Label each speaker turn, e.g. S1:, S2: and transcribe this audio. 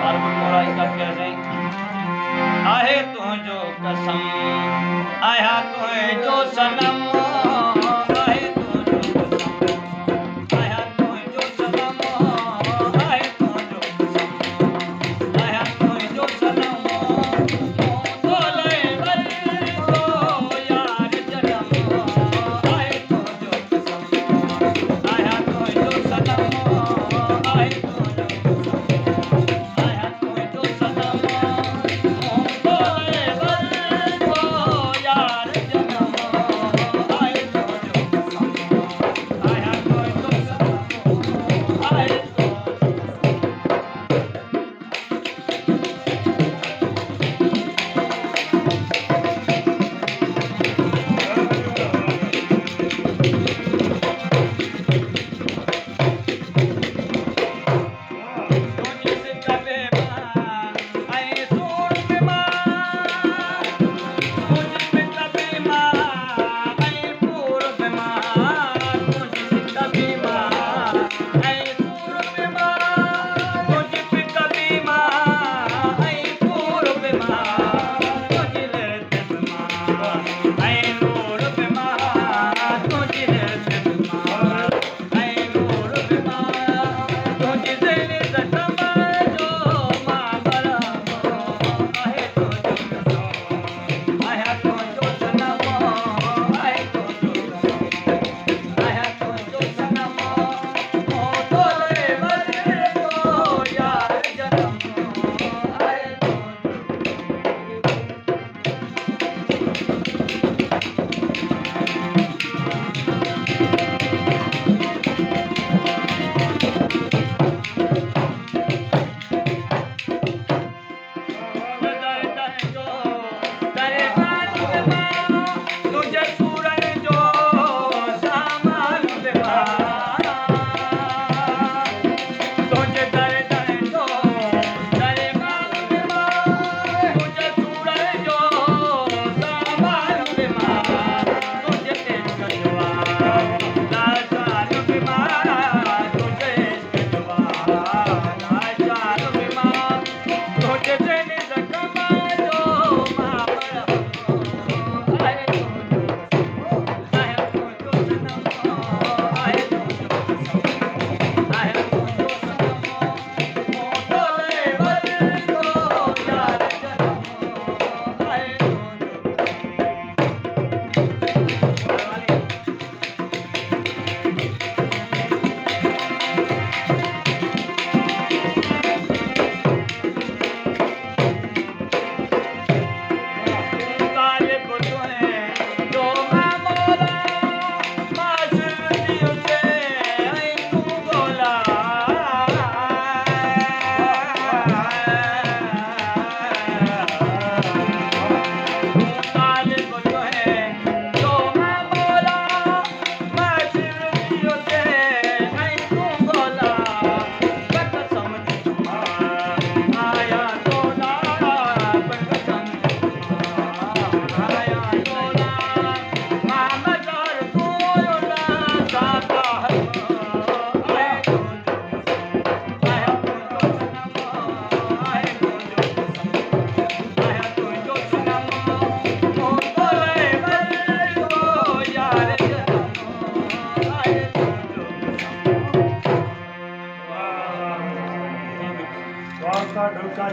S1: और थोड़ा इसका क्या जाए आहे तुझो कसम आया तुझो सनम आहे तुझो कसम आया तुझो सनम आहे तुझो कसम आया तुझो सनम बोले बर तो यार जन्म आहे तुझो कसम आया तुझो सनम आहे तुझो कसम आया तुझो सनम
S2: वाह का ढोलका